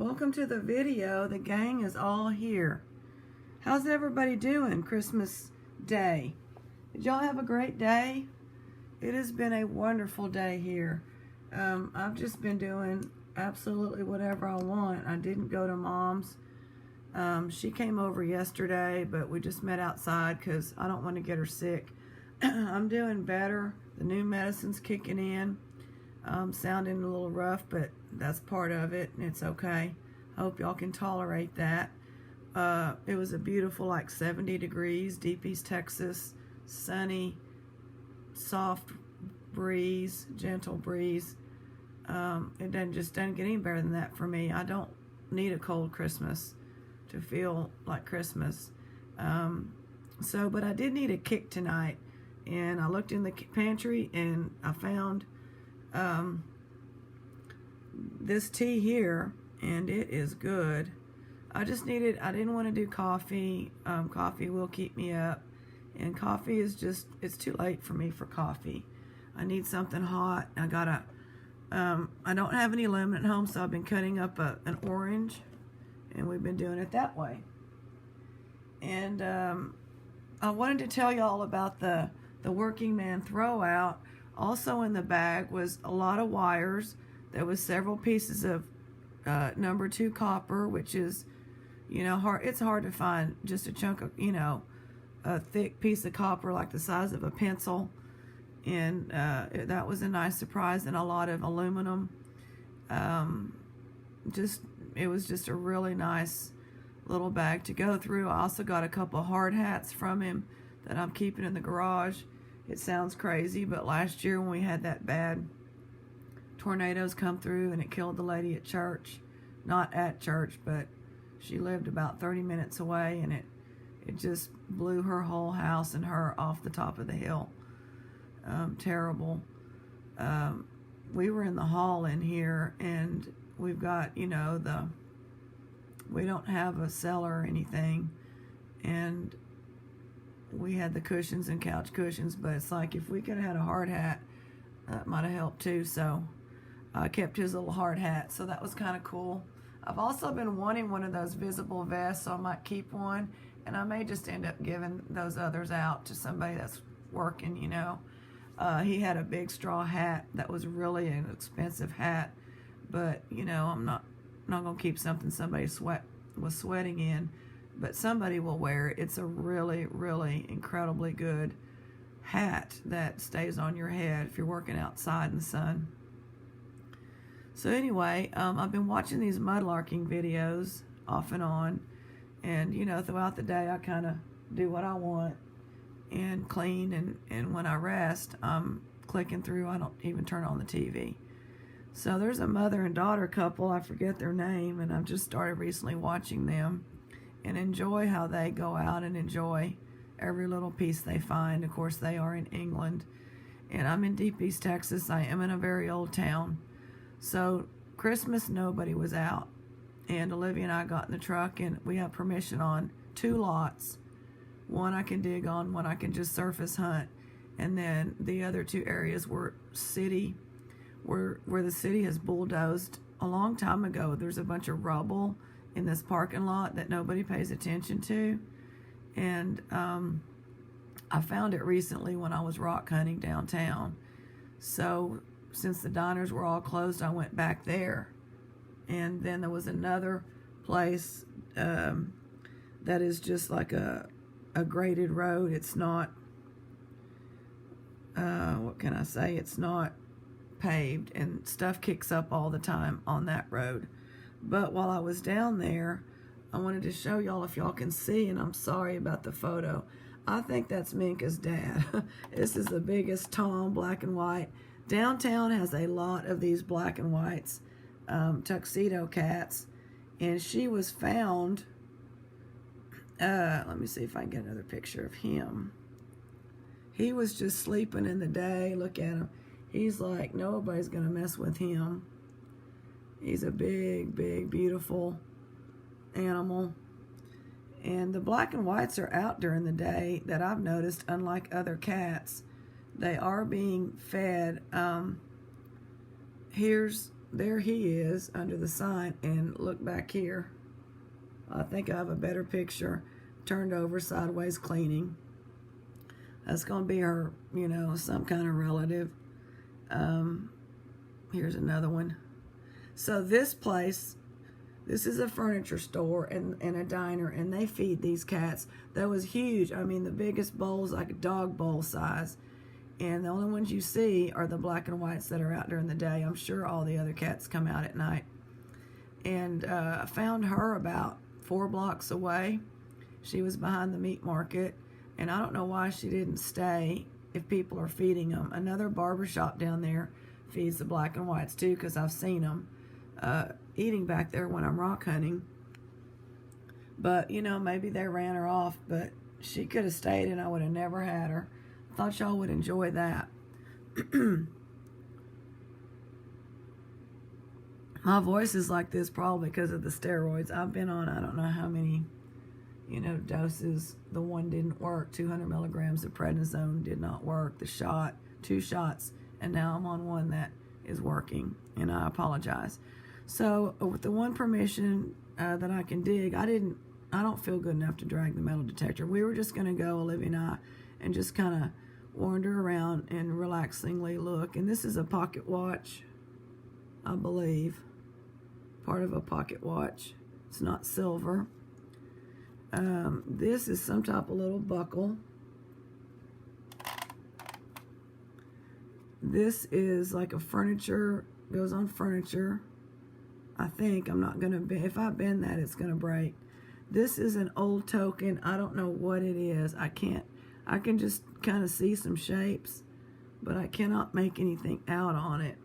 Welcome to the video. The gang is all here. How's everybody doing Christmas Day? Did y'all have a great day? It has been a wonderful day here. I've just been doing absolutely whatever I want. I didn't go to Mom's. She came over yesterday, but we just met outside because I don't want to get her sick. I'm doing better. The new medicine's kicking in. Sounding a little rough, but that's part of it, and it's okay. Hope y'all can tolerate that. It was a beautiful, like 70 degrees, deep East Texas, sunny, soft breeze, gentle breeze. It doesn't get any better than that for me. I don't need a cold Christmas to feel like Christmas. But I did need a kick tonight, and I looked in the pantry and I found this tea here, and it is good. I didn't want to do coffee. Coffee will keep me up, and coffee is it's too late for me for coffee. I need something hot. I don't have any lemon at home, so I've been cutting up an orange, and we've been doing it that way. And I wanted to tell y'all about the working man throwout. Also in the bag was a lot of wires. There was several pieces of number 2 copper, which is, hard. It's hard to find just a chunk of, a thick piece of copper like the size of a pencil. And that was a nice surprise. And a lot of aluminum. It was just a really nice little bag to go through. I also got a couple of hard hats from him that I'm keeping in the garage. It sounds crazy, but last year when we had that bad tornadoes come through and it killed the lady at church, not at church, but she lived about 30 minutes away, and it just blew her whole house and her off the top of the hill. Terrible. We were in the hall in here, and we've got, we don't have a cellar or anything, and we had the cushions and couch cushions, but it's like if we could have had a hard hat, that might have helped too. So I kept his little hard hat, so that was kind of cool. I've also been wanting one of those visible vests, so I might keep one, and I may just end up giving those others out to somebody that's working. He had a big straw hat that was really an expensive hat, but I'm not gonna keep something somebody was sweating in. But somebody will wear it. It's a really, really incredibly good hat that stays on your head if you're working outside in the sun. So anyway, I've been watching these mudlarking videos off and on. And, throughout the day I kind of do what I want and clean. And when I rest, I'm clicking through. I don't even turn on the TV. So there's a mother and daughter couple. I forget their name. And I've just started recently watching them. And enjoy how they go out and enjoy every little piece they find. Of course, they are in England, and I'm in deep East Texas. I am in a very old town. So Christmas, nobody was out, and Olivia and I got in the truck, and we have permission on 2 lots. One I can dig on, one I can just surface hunt, and then the other 2 areas were where the city has bulldozed a long time ago. There's a bunch of rubble in this parking lot that nobody pays attention to, and I found it recently when I was rock hunting downtown. So since the diners were all closed, I went back there, and then there was another place that is just like a graded road. It's not what can I say, it's not paved, and stuff kicks up all the time on that road. But while I was down there, I wanted to show y'all if y'all can see, and I'm sorry about the photo. I think that's Minka's dad. This is the biggest Tom, black and white. Downtown has a lot of these black and whites, tuxedo cats, and she was found, let me see if I can get another picture of him. He was just sleeping in the day. Look at him. He's like, nobody's going to mess with him. He's a big, big, beautiful animal. And the black and whites are out during the day that I've noticed, unlike other cats. They are being fed. Here's there he is under the sign, and look back here. I think I have a better picture. Turned over sideways cleaning. That's going to be her, you know, some kind of relative. Here's another one. So this place, this is a furniture store and a diner, and they feed these cats. That was huge. I mean, the biggest bowl's like a dog bowl size. And the only ones you see are the black and whites that are out during the day. I'm sure all the other cats come out at night. And I found her about 4 blocks away. She was behind the meat market. And I don't know why she didn't stay if people are feeding them. Another barber shop down there feeds the black and whites too, because I've seen them eating back there when I'm rock hunting. But, you know, maybe they ran her off, but she could have stayed and I would have never had her. Thought y'all would enjoy that. My voice is like this probably because of the steroids. I've been on, I don't know how many, you know, doses. The one didn't work. 200 milligrams of prednisone did not work. The shot, 2 shots, and now I'm on one that is working, and I apologize. So with the one permission that I can dig, I don't feel good enough to drag the metal detector. We were just going to go, Olivia and I, and just kind of wander around and relaxingly look. And this is a pocket watch, I believe. Part of a pocket watch. It's not silver. This is some type of little buckle. This is like a furniture, goes on furniture. I think, I'm not going to bend, if I bend that, it's going to break. This is an old token. I don't know what it is. I can just kind of see some shapes, but I cannot make anything out on it.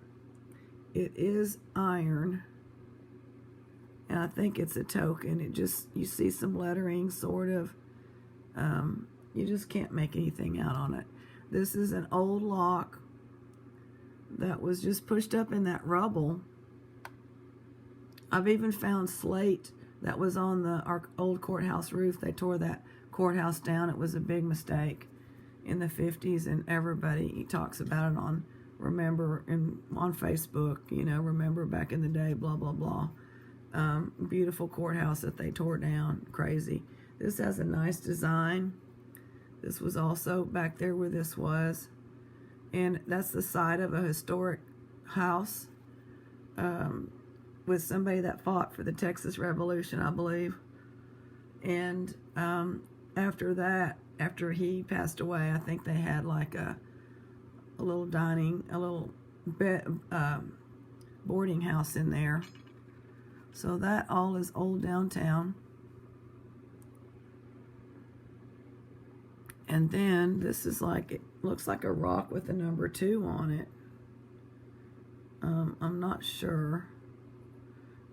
It is iron, and I think it's a token. It just, you see some lettering, sort of. You just can't make anything out on it. This is an old lock that was just pushed up in that rubble. I've even found slate that was on our old courthouse roof. They tore that courthouse down. It was a big mistake in the 50s, and everybody talks about it on on Facebook, you know, remember back in the day, blah, blah, blah. Beautiful courthouse that they tore down. Crazy. This has a nice design. This was also back there where this was. And that's the side of a historic house with somebody that fought for the Texas Revolution, I believe. And after that, after he passed away, I think they had like a little boarding house in there. So that all is old downtown. And then this is like, it looks like a rock with a number 2 on it. I'm not sure.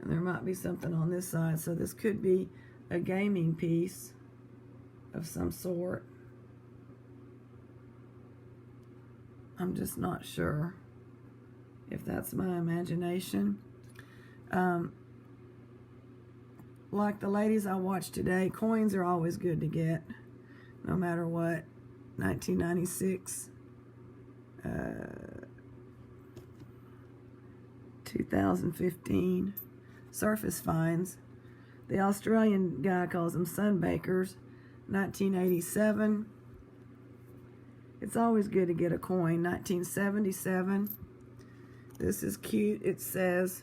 And there might be something on this side. So this could be a gaming piece of some sort. I'm just not sure if that's my imagination. Like the ladies I watched today, coins are always good to get, no matter what. 1996, 2015, surface finds. The Australian guy calls them sunbakers. 1987. It's always good to get a coin. 1977. This is cute. It says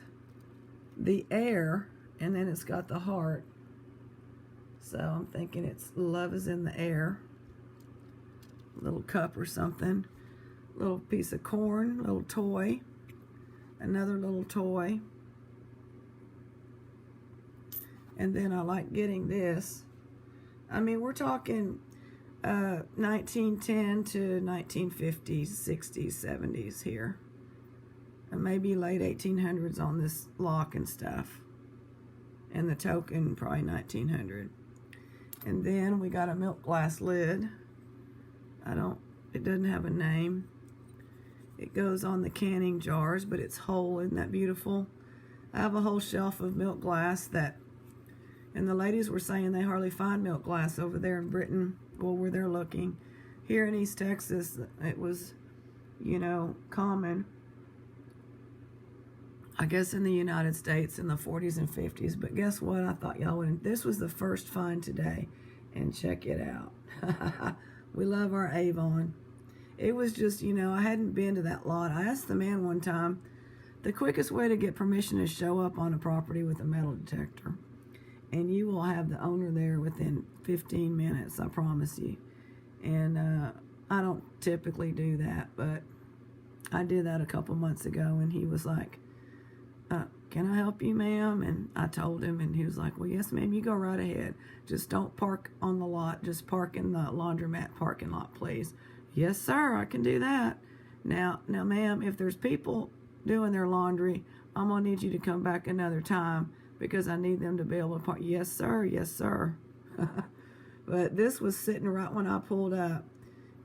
the air, and then it's got the heart. So I'm thinking it's love is in the air. Little cup or something. Little piece of corn, little toy. Another little toy. And then I like getting this. I mean, we're talking 1910 to 1950s, 60s, 70s here. And maybe late 1800s on this lock and stuff. And the token, probably 1900. And then we got a milk glass lid. It doesn't have a name. It goes on the canning jars, but it's whole. Isn't that beautiful? I have a whole shelf of milk glass and the ladies were saying they hardly find milk glass over there in Britain, well, where they're looking. Here in East Texas, it was, you know, common. I guess in the United States in the 40s and 50s. But guess what? I thought y'all wouldn't. This was the first find today. And check it out. We love our Avon. It was just, you know, I hadn't been to that lot. I asked the man one time, the quickest way to get permission is show up on a property with a metal detector. And you will have the owner there within 15 minutes, I promise you. And I don't typically do that, but I did that a couple months ago, and he was like, can I help you, ma'am? And I told him, and he was like, well, yes, ma'am, you go right ahead. Just don't park on the lot. Just park in the laundromat parking lot, please. Yes, sir, I can do that. Now, ma'am, if there's people doing their laundry, I'm going to need you to come back another time because I need them to be able to park. Yes, sir, yes, sir. But this was sitting right when I pulled up.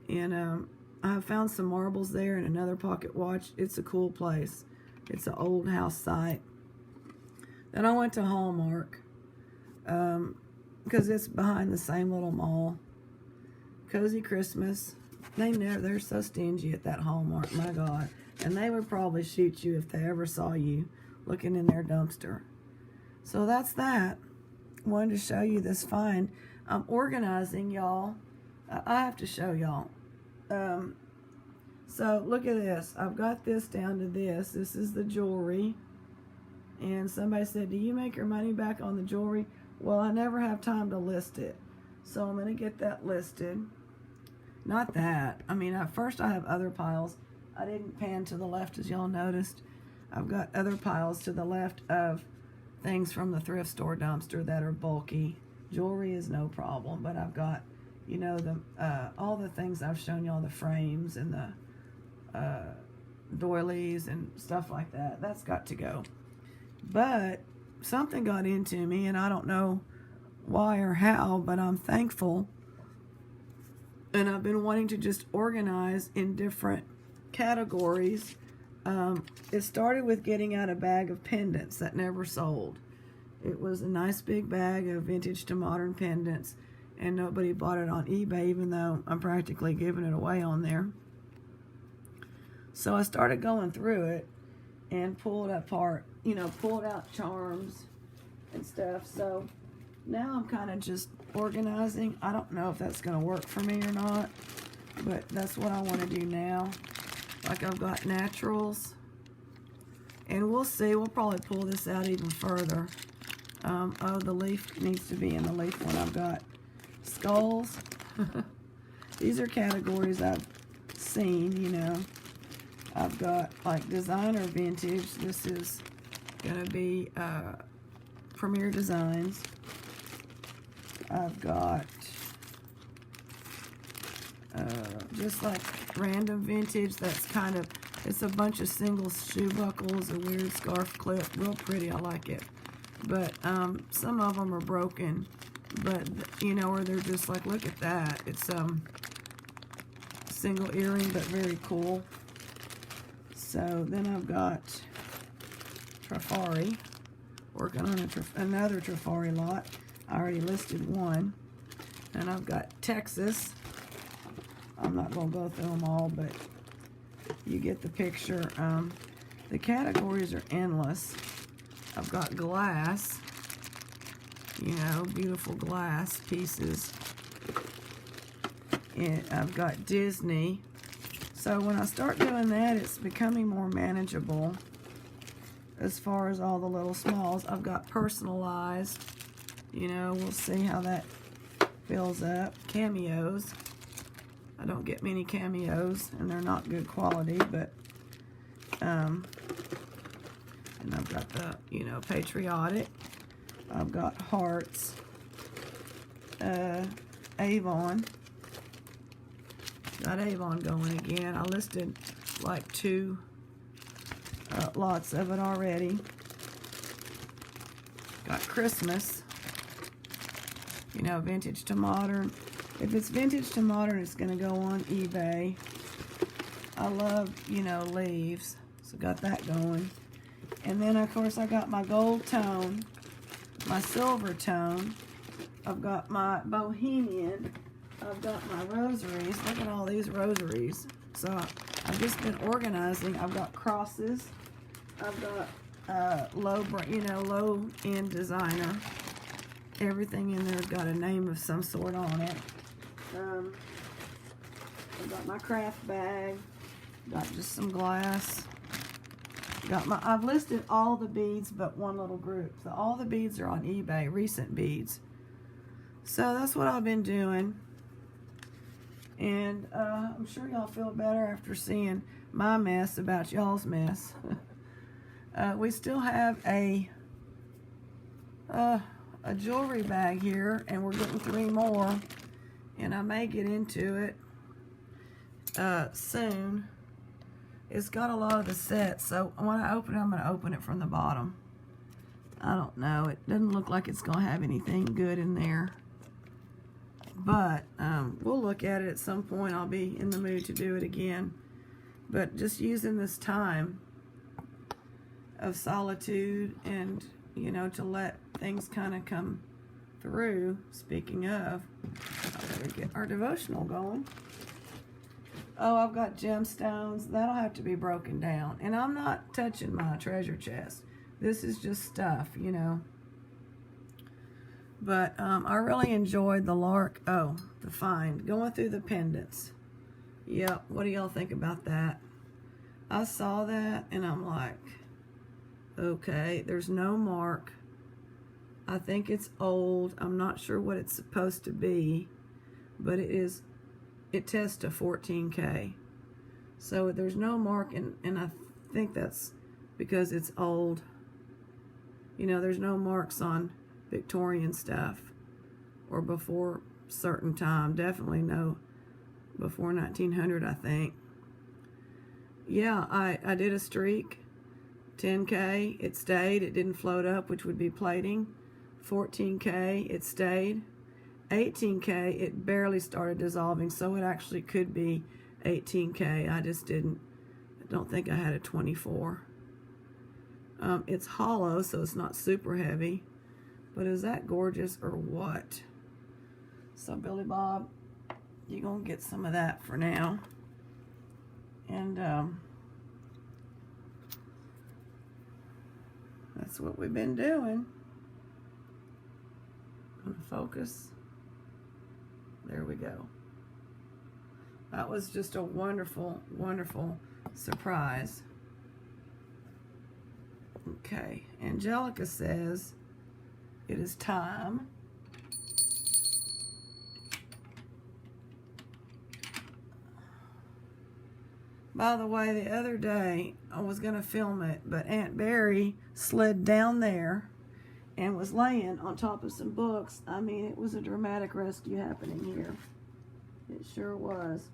And I found some marbles there and another pocket watch. It's a cool place. It's an old house site. Then I went to Hallmark because it's behind the same little mall. Cozy Christmas. They're so stingy at that Hallmark, my God. And they would probably shoot you if they ever saw you looking in their dumpster. So that's that. Wanted to show you this find. I'm organizing, y'all. I have to show y'all. So look at this. I've got this down to this. This is the jewelry. And somebody said, do you make your money back on the jewelry? Well, I never have time to list it. So I'm going to get that listed. Not that. I mean, at first I have other piles. I didn't pan to the left, as y'all noticed. I've got other piles to the left of things from the thrift store dumpster that are bulky. Jewelry is no problem, but I've got, you know, all the things I've shown y'all, the frames and the doilies and stuff like that. That's got to go. But something got into me, and I don't know why or how, but I'm thankful. And I've been wanting to just organize in different categories. It started with getting out a bag of pendants that never sold. It was a nice big bag of vintage to modern pendants, and nobody bought it on eBay, even though I'm practically giving it away on there. So I started going through it and pulled apart, you know, pulled out charms and stuff. So now I'm kind of just organizing. I don't know if that's going to work for me or not, but that's what I want to do now. Like, I've got naturals, and we'll see. We'll probably pull this out even further. Oh, the leaf needs to be in the leaf one. I've got skulls. These are categories I've seen, you know. I've got like designer vintage. This is going to be Premier Designs. I've got just like random vintage that's kind of, it's a bunch of single shoe buckles, a weird scarf clip, real pretty, I like it. But some of them are broken, but you know, or they're just like, look at that. It's single earring, but very cool. So then I've got Trifari, working on another Trifari lot. I already listed one. And I've got Texas. I'm not going to go through them all, but you get the picture. The categories are endless. I've got glass, you know, beautiful glass pieces. And I've got Disney. So when I start doing that, it's becoming more manageable as far as all the little smalls. I've got personalized. You know, we'll see how that fills up. Cameos. I don't get many cameos, and they're not good quality, but, and I've got the, you know, patriotic. I've got hearts. Avon. Got Avon going again. I listed like 2 lots of it already. Got Christmas. You know, vintage to modern. If it's vintage to modern, it's going to go on eBay. I love, you know, leaves. So got that going. And then, of course, I got my gold tone, my silver tone. I've got my bohemian. I've got my rosaries. Look at all these rosaries. So I've just been organizing. I've got crosses. I've got low end designer. Everything in there's got a name of some sort on it. I've got my craft bag. Got just some glass. I've listed all the beads but one little group. So all the beads are on eBay, recent beads. So that's what I've been doing. And I'm sure y'all feel better after seeing my mess about y'all's mess. We still have a jewelry bag here, and we're getting 3 more, and I may get into it soon. It's got a lot of the sets, so when I open it, I'm going to open it from the bottom. I don't know. It doesn't look like it's going to have anything good in there. But we'll look at it at some point. I'll be in the mood to do it again. But just using this time of solitude and, to let things kind of come through. Speaking of, I better get our devotional going. Oh, I've got gemstones. That'll have to be broken down. And I'm not touching my treasure chest. This is just stuff, But I really enjoyed the find. Going through the pendants. Yep, what do y'all think about that? I saw that and I'm like, okay, there's no mark. I think it's old. I'm not sure what it's supposed to be, but it tests to 14K. So there's no mark, and I think that's because it's old. There's no marks on Victorian stuff or before certain time. Definitely no before 1900, I think. Yeah, I did a streak. 10K, it stayed. It didn't float up, which would be plating. 14K, it stayed. 18K, it barely started dissolving, so it actually could be 18K. I don't think I had a 24. It's hollow, so it's not super heavy. But is that gorgeous or what? So Billy Bob, you're going to get some of that for now. And that's what we've been doing. I'm going to focus. There we go. That was just a wonderful, wonderful surprise. Okay, Angelica says it is time. By the way, the other day I was going to film it, but Aunt Barry slid down there and was laying on top of some books. I mean, it was a dramatic rescue happening here. It sure was.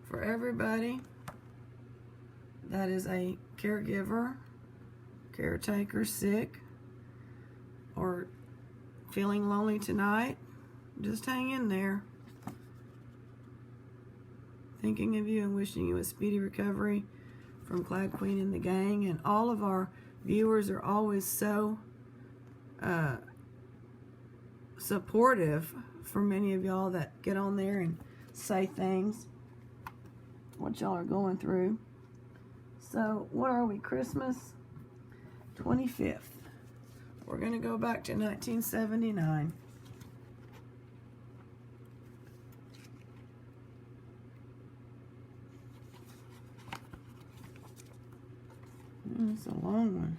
For everybody that is a caregiver, caretaker, sick, or feeling lonely tonight, just hang in there. Thinking of you and wishing you a speedy recovery from Cloud Queen and the gang. And all of our viewers are always so supportive for many of y'all that get on there and say things, what y'all are going through. So, what are we, Christmas 25th. We're going to go back to 1979. It's a long one.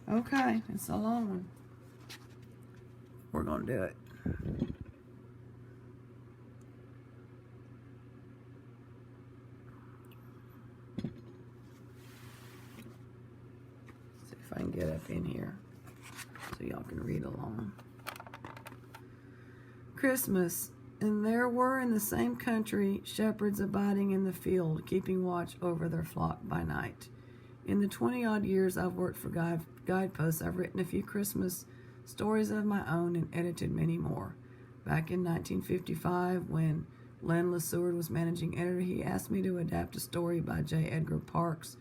Okay, it's a long one. We're going to do it. See if I can get up in here so y'all can read along. Christmas. And there were in the same country shepherds abiding in the field, keeping watch over their flock by night. In the 20-odd years I've worked for Guideposts, I've written a few Christmas stories of my own and edited many more. Back in 1955, when Len LeSueur was managing editor, he asked me to adapt a story by J. Edgar Parks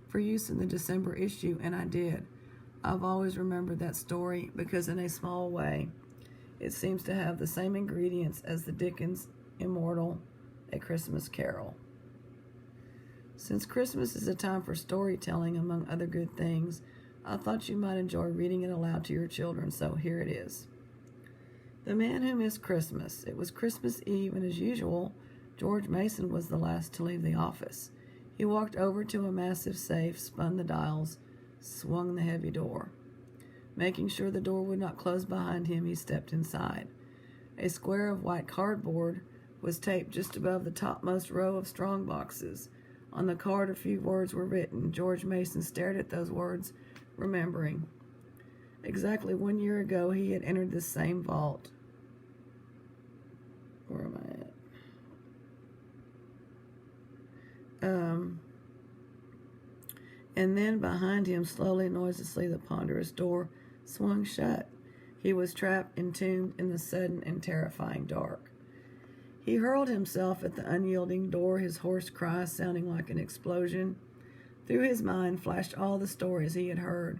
for use in the December issue, and I did. I've always remembered that story because in a small way, It seems to have the same ingredients as the Dickens immortal A Christmas Carol. Since Christmas is a time for storytelling, among other good things, I thought you might enjoy reading it aloud to your children, so here it is. The Man Who Missed Christmas. It was Christmas Eve, and as usual, George Mason was the last to leave the office. He walked over to a massive safe, spun the dials, swung the heavy door. Making sure the door would not close behind him, he stepped inside. A square of white cardboard was taped just above the topmost row of strong boxes. On the card, a few words were written. George Mason stared at those words, remembering. Exactly 1 year ago, he had entered this same vault. Where am I at? And then behind him, slowly, noiselessly, the ponderous door swung shut. He was trapped, entombed in the sudden and terrifying dark. He hurled himself at the unyielding door, his hoarse cry sounding like an explosion. Through his mind flashed all the stories he had heard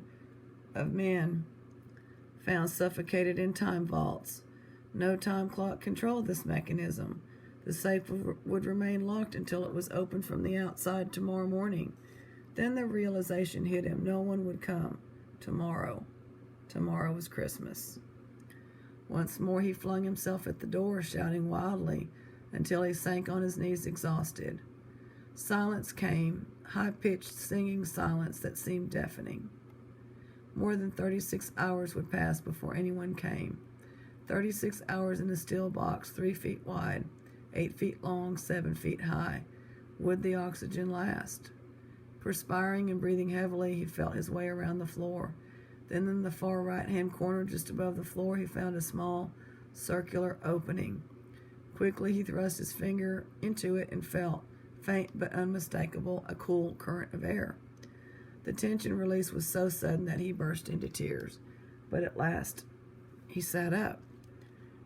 of men found suffocated in time vaults. No time clock controlled this mechanism. The safe would remain locked until it was opened from the outside tomorrow morning. Then the realization hit him. No one would come. Tomorrow. Tomorrow was Christmas. Once more he flung himself at the door, shouting wildly, until he sank on his knees exhausted. Silence came, high-pitched singing silence that seemed deafening. More than 36 hours would pass before anyone came. 36 hours in a steel box, 3 feet wide, 8 feet long, 7 feet high. Would the oxygen last? Perspiring and breathing heavily, he felt his way around the floor. Then in the far right-hand corner, just above the floor, he found a small, circular opening. Quickly, he thrust his finger into it and felt, faint but unmistakable, a cool current of air. The tension release was so sudden that he burst into tears. But at last, he sat up.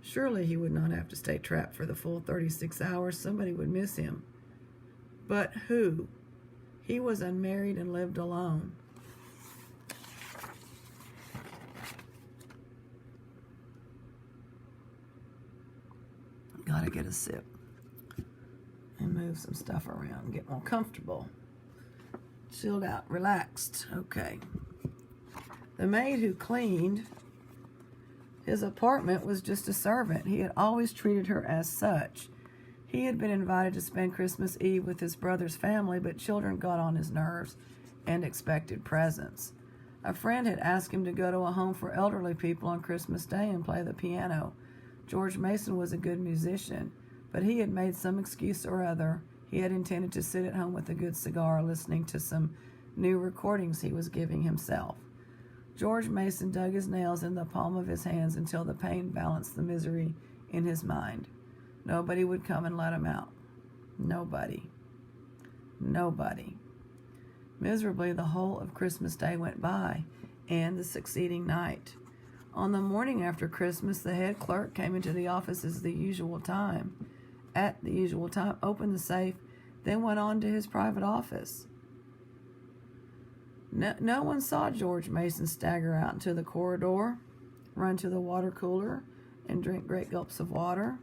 Surely he would not have to stay trapped for the full 36 hours. Somebody would miss him. But who? He was unmarried and lived alone. Gotta get a sip and move some stuff around and get more comfortable. Chilled out, relaxed. Okay. The maid who cleaned his apartment was just a servant. He had always treated her as such. He had been invited to spend Christmas Eve with his brother's family, but children got on his nerves and expected presents. A friend had asked him to go to a home for elderly people on Christmas Day and play the piano. George Mason was a good musician, but he had made some excuse or other. He had intended to sit at home with a good cigar, listening to some new recordings he was giving himself. George Mason dug his nails in the palm of his hands until the pain balanced the misery in his mind. Nobody would come and let him out. Nobody. Nobody. Miserably, the whole of Christmas Day went by, and the succeeding night. On the morning after Christmas, the head clerk came into the office at the usual time, opened the safe, then went on to his private office. No one saw George Mason stagger out into the corridor, run to the water cooler, and drink great gulps of water.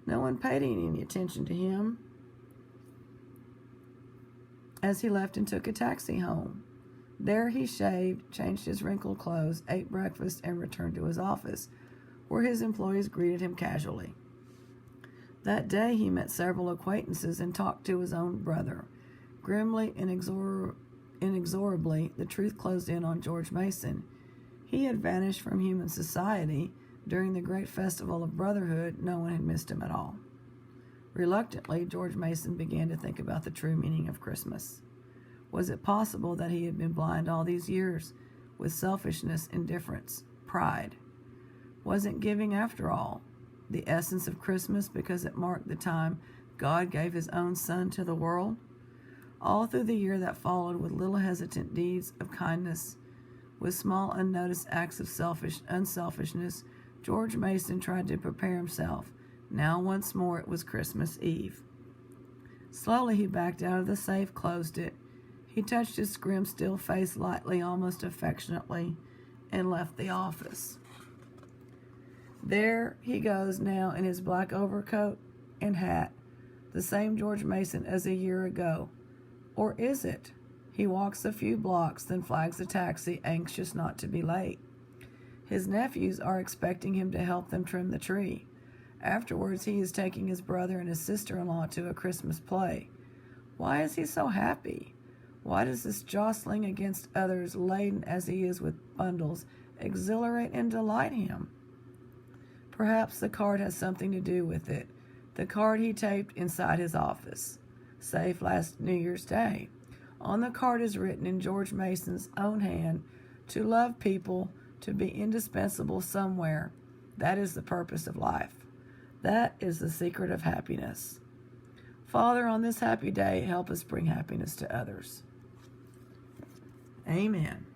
No one paid any attention to him as he left and took a taxi home. There he shaved, changed his wrinkled clothes, ate breakfast, and returned to his office, where his employees greeted him casually. That day he met several acquaintances and talked to his own brother. Grimly and inexorably, the truth closed in on George Mason. He had vanished from human society. During the great festival of brotherhood, no one had missed him at all. Reluctantly, George Mason began to think about the true meaning of Christmas. Was it possible that he had been blind all these years with selfishness, indifference, pride? Wasn't giving, after all, the essence of Christmas because it marked the time God gave his own Son to the world? All through the year that followed, with little hesitant deeds of kindness, with small unnoticed acts of unselfishness, George Mason tried to prepare himself. Now once more it was Christmas Eve. Slowly he backed out of the safe, closed it. He touched his grim, still face lightly, almost affectionately, and left the office. There he goes now in his black overcoat and hat, the same George Mason as a year ago. Or is it? He walks a few blocks, then flags a taxi, anxious not to be late. His nephews are expecting him to help them trim the tree. Afterwards, he is taking his brother and his sister-in-law to a Christmas play. Why is he so happy? Why does this jostling against others, laden as he is with bundles, exhilarate and delight him? Perhaps the card has something to do with it. The card he taped inside his office. Safe last New Year's Day. On the card is written in George Mason's own hand, to love people, to be indispensable somewhere. That is the purpose of life. That is the secret of happiness. Father, on this happy day, help us bring happiness to others. Amen.